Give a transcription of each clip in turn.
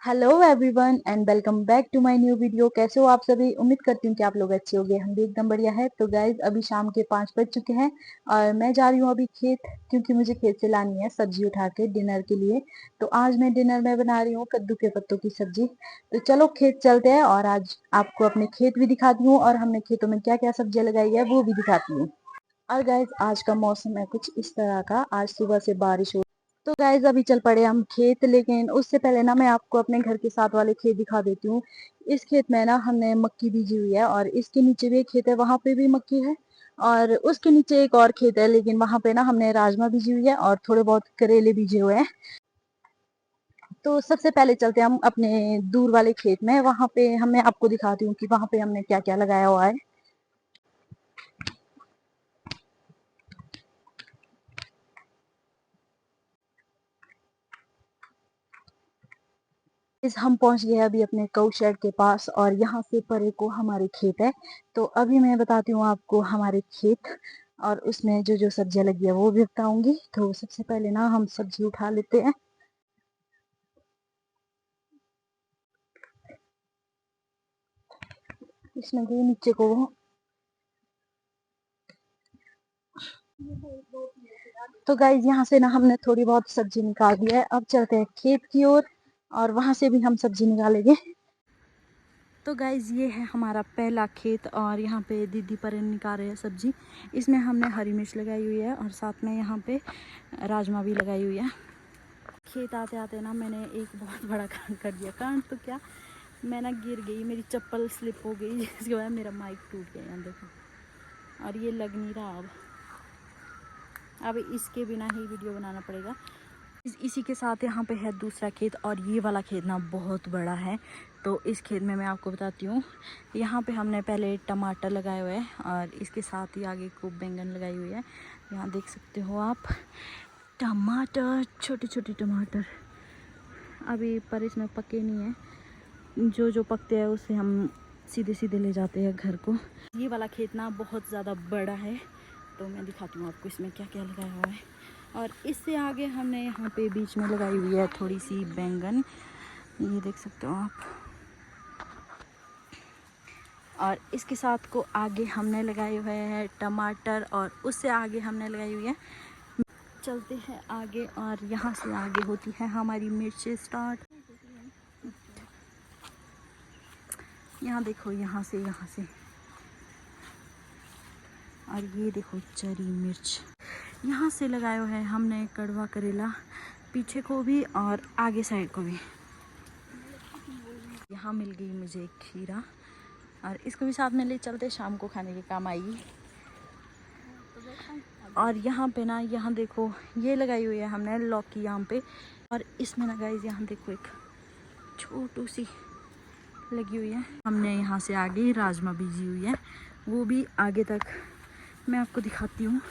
Hello everyone and welcome back to my new video. कैसे हो आप सभी? उम्मीद करती हूँ कि आप लोग अच्छे होंगे। हम भी एकदम बढ़िया है। तो गाइज अभी शाम के 5 बज चुके हैं और मैं जा रही हूँ अभी खेत, क्योंकि मुझे खेत से लानी है सब्जी उठा के डिनर के लिए। तो आज मैं डिनर में बना रही हूँ कद्दू के पत्तों की सब्जी। तो चलो खेत चलते हैं और आज आपको अपने खेत भी दिखाती हूँ और हमने खेतों में क्या क्या सब्जियां लगाई है वो भी दिखाती हूँ। और गाइज आज का मौसम है कुछ इस तरह का, आज सुबह से बारिश हो। तो गाइज अभी चल पड़े हम खेत, लेकिन उससे पहले ना मैं आपको अपने घर के साथ वाले खेत दिखा देती हूँ। इस खेत में ना हमने मक्की बीजी हुई है और इसके नीचे भी एक खेत है, वहां पे भी मक्की है। और उसके नीचे एक और खेत है, लेकिन वहां पे ना हमने राजमा बीजी हुई है और थोड़े बहुत करेले बीजे हुए हैं। तो सबसे पहले चलते हैं हम अपने दूर वाले खेत में, वहां पे मैं आपको दिखाती हूँ कि वहां पे हमने क्या क्या लगाया हुआ है। इस हम पहुंच गए अभी अपने काऊ शेड के पास और यहाँ से परे को हमारे खेत है। तो अभी मैं बताती हूँ आपको हमारे खेत और उसमें जो जो सब्जियां लगी है वो भी बताऊंगी। तो सबसे पहले ना हम सब्जी उठा लेते हैं। इसमें गई नीचे को। तो गाइज यहाँ से ना हमने थोड़ी बहुत सब्जी निकाल दी है। अब चलते हैं खेत की ओर और वहां से भी हम सब्जी निकालेंगे। तो गाइज़ ये है हमारा पहला खेत और यहाँ पे दीदी पर निकाल रहे हैं सब्जी। इसमें हमने हरी मिर्च लगाई हुई है और साथ में यहाँ पे राजमा भी लगाई हुई है। खेत आते आते ना मैंने एक बहुत बड़ा कांड कर दिया। कांड तो क्या, मैं ना गिर गई, मेरी चप्पल स्लिप हो गई, जिसकी वजह मेरा माइक टूट गया यहाँ देखो। और ये लग नहीं रहा अब इसके बिना ही वीडियो बनाना पड़ेगा। इसी के साथ यहाँ पे है दूसरा खेत और ये वाला खेत ना बहुत बड़ा है। तो इस खेत में मैं आपको बताती हूँ, यहाँ पे हमने पहले टमाटर लगाए हुए हैं और इसके साथ ही आगे को बैंगन लगाई हुई है। यहाँ देख सकते हो आप टमाटर, छोटे छोटे टमाटर अभी पर इसमें पके नहीं है। जो जो पकते हैं उसे हम सीधे सीधे ले जाते हैं घर को। ये वाला खेत ना बहुत ज़्यादा बड़ा है, तो मैं दिखाती हूँ आपको इसमें क्या क्या लगाया हुआ है। और इससे आगे हमने यहाँ पे बीच में लगाई हुई है थोड़ी सी बैंगन, ये देख सकते हो आप। और इसके साथ को आगे हमने लगाए हुए हैं टमाटर और उससे आगे हमने लगाई हुई है। चलते हैं आगे और यहाँ से आगे होती है हमारी मिर्ची स्टार्ट। यहाँ देखो, यहाँ से और ये देखो चरी मिर्च। यहाँ से लगाया हुआ है हमने कड़वा करेला, पीछे को भी और आगे साइड को भी। यहाँ मिल गई मुझे खीरा और इसको भी साथ में ले चलते, शाम को खाने के काम आएगी। और यहाँ पे ना, यहाँ देखो ये लगाई हुई है हमने लौकी यहाँ पे। और इसमें ना गाइस यहाँ देखो एक छोटू सी लगी हुई है। हमने यहाँ से आगे राजमा बीजी हुई है, वो भी आगे तक मैं आपको दिखाती हूँ।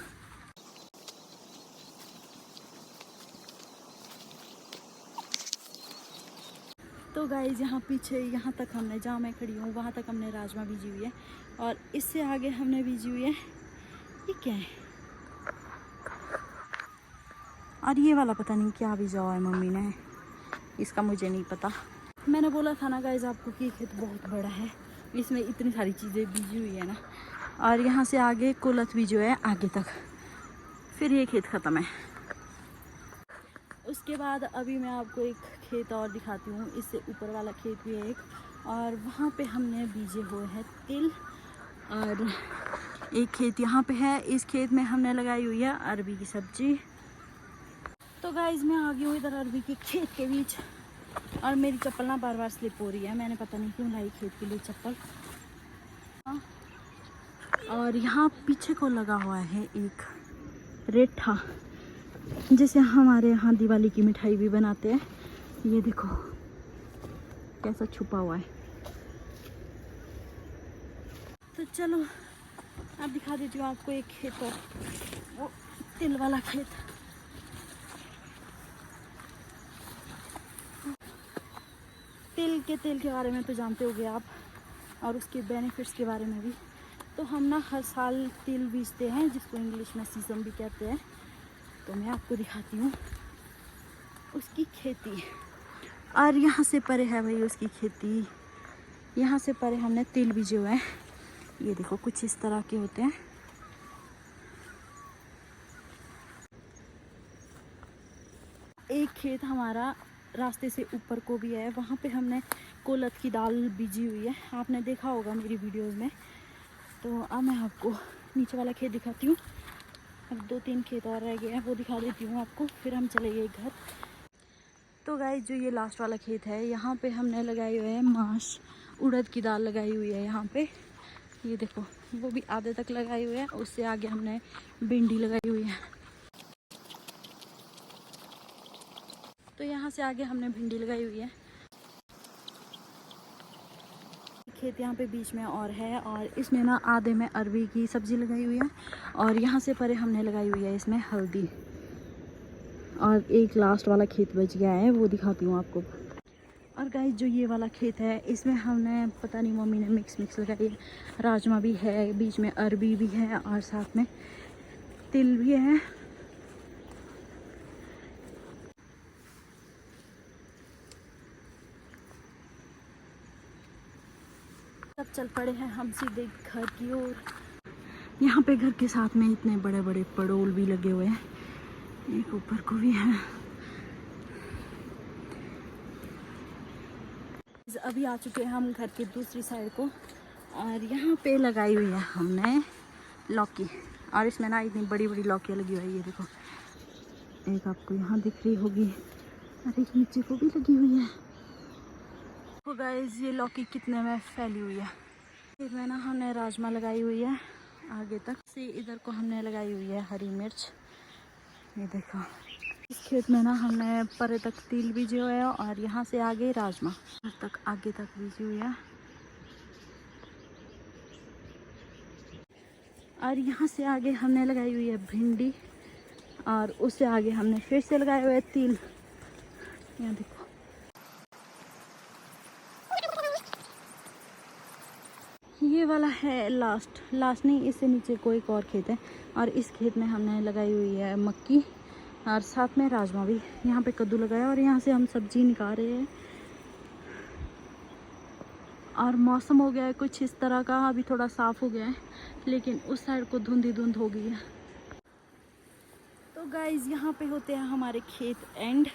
तो गाइज यहाँ पीछे, यहाँ तक हमने, जहाँ मैं खड़ी हूँ वहाँ तक हमने राजमा बीजी हुई है और इससे आगे हमने बीजी हुई है, ये क्या है? और ये वाला पता नहीं क्या बीजा हुआ है मम्मी ने, इसका मुझे नहीं पता। मैंने बोला था ना गाइज आपको कि खेत बहुत बड़ा है, इसमें इतनी सारी चीज़ें बीजी हुई है ना। और यहाँ से आगे कुलथ भी जो है आगे तक, फिर ये खेत ख़त्म है। उसके बाद अभी मैं आपको एक खेत और दिखाती हूँ, इससे ऊपर वाला खेत भी है एक, और वहाँ पे हमने बीजे हुए हैं तिल। और एक खेत यहाँ पे है, इस खेत में हमने लगाई हुई है अरबी की सब्जी। तो गाइज मैं आ गई हूँ इधर अरबी के खेत के बीच और मेरी चप्पल ना बार बार स्लिप हो रही है, मैंने पता नहीं क्यों लाई खेत के लिए चप्पल। और यहाँ पीछे को लगा हुआ है एक रेठा, जैसे हमारे यहाँ दिवाली की मिठाई भी बनाते हैं। ये देखो कैसा छुपा हुआ है। तो चलो अब दिखा देती हूँ आपको एक खेत और, वो तिल वाला खेत। तिल के बारे में तो जानते होंगे आप, और उसके बेनिफिट्स के बारे में भी। तो हम ना हर साल तिल बीजते हैं, जिसको इंग्लिश में सीसम भी कहते हैं। तो मैं आपको दिखाती हूँ उसकी खेती। और यहाँ से परे है भाई उसकी खेती। यहाँ से परे हमने तिल बीजे हुए हैं। ये देखो कुछ इस तरह के होते हैं। एक खेत हमारा रास्ते से ऊपर को भी है, वहाँ पे हमने कोलत की दाल बीजी हुई है, आपने देखा होगा मेरी वीडियोस में। तो अब मैं आपको नीचे वाला खेत दिखाती हूँ। अब 2-3 खेत और रह गए हैं, वो दिखा देती हूँ आपको, फिर हम चलेंगे घर। तो गाइस जो ये लास्ट वाला खेत है, यहाँ पे हमने लगाए हुए हैं माश, उड़द की दाल लगाई हुई है यहाँ पे। ये देखो वो भी आधे तक लगाई हुई है। उससे आगे हमने भिंडी लगाई हुई है। तो यहाँ से आगे हमने भिंडी लगाई हुई है। खेत यहाँ पे बीच में और है, और इसमें ना आधे में अरबी की सब्जी लगाई हुई है, और यहाँ से परे हमने लगाई हुई है इसमें हल्दी। और एक लास्ट वाला खेत बच गया है, वो दिखाती हूँ आपको। और गाइस जो ये वाला खेत है, इसमें हमने पता नहीं मम्मी ने मिक्स लगाई है। राजमा भी है, बीच में अरबी भी है, और साथ में तिल भी है। सब चल पड़े हैं हम सीधे घर की ओर। यहाँ पे घर के साथ में इतने बड़े बड़े पड़ोल भी लगे हुए हैं, एक ऊपर को भी है। अभी आ चुके हैं हम घर के दूसरी साइड को, और यहाँ पे लगाई हुई है हमने लौकी। और इसमें ना इतनी बड़ी बड़ी लौकियाँ लगी हुई है, ये देखो। एक आपको यहाँ दिख रही होगी, और एक नीचे को भी लगी हुई है। तो गाइस ये लौकी कितने में फैली हुई है। इसमें ना हमने राजमा लगाई हुई है, आगे तक से इधर को हमने लगाई हुई है हरी मिर्च। ये देखो इस खेत में ना हमने परे तक तिल बीजे हुए है, और यहाँ से आगे राजमा तक आगे तक बीजी हुई है। और यहाँ से आगे हमने लगाई हुई है भिंडी, और उससे आगे हमने फिर से लगाए हुए तिल। यहाँ देखो ये वाला है लास्ट नहीं, इससे नीचे कोई एक और खेत है, और इस खेत में हमने लगाई हुई है मक्की, और साथ में राजमा भी। यहाँ पे कद्दू लगाया, और यहाँ से हम सब्जी निकाल रहे हैं। और मौसम हो गया है कुछ इस तरह का, अभी थोड़ा साफ़ हो गया है, लेकिन उस साइड को धुंध ही धुंध हो गई है। तो गाइज यहाँ पे होते हैं हमारे खेत एंड।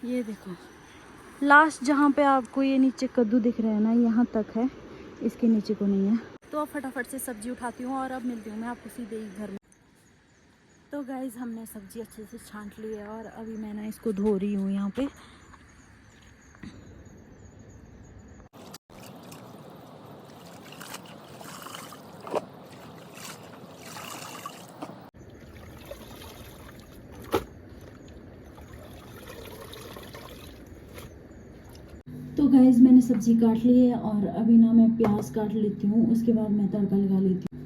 ये देखो लास्ट जहाँ पे आपको ये नीचे कद्दू दिख रहे हैं ना, यहाँ तक है, इसके नीचे को नहीं है। तो अब फटाफट से सब्जी उठाती हूँ, और अब मिलती हूँ मैं आपको सीधे ही घर में। तो गाइज हमने सब्जी अच्छे से छांट ली है, और अभी मैं ना इसको धो रही हूँ यहाँ पे। तो गाइज मैंने सब्जी काट ली है, और अभी ना मैं प्याज काट लेती हूँ, उसके बाद मैं तड़का लगा लेती हूँ।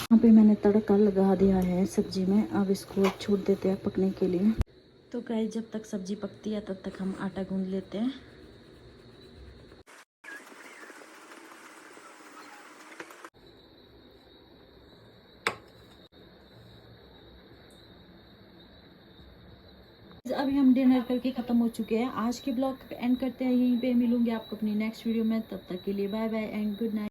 यहाँ पे मैंने तड़का लगा दिया है सब्जी में, अब इसको छोड़ देते हैं पकने के लिए। तो गाइस जब तक सब्जी पकती है तब तक हम आटा गूंद लेते हैं। अभी हम डिनर करके ख़त्म हो चुके हैं। आज के ब्लॉग एंड करते हैं यहीं पे। मिलूंगी आपको अपनी नेक्स्ट वीडियो में, तब तक के लिए bye bye and good night.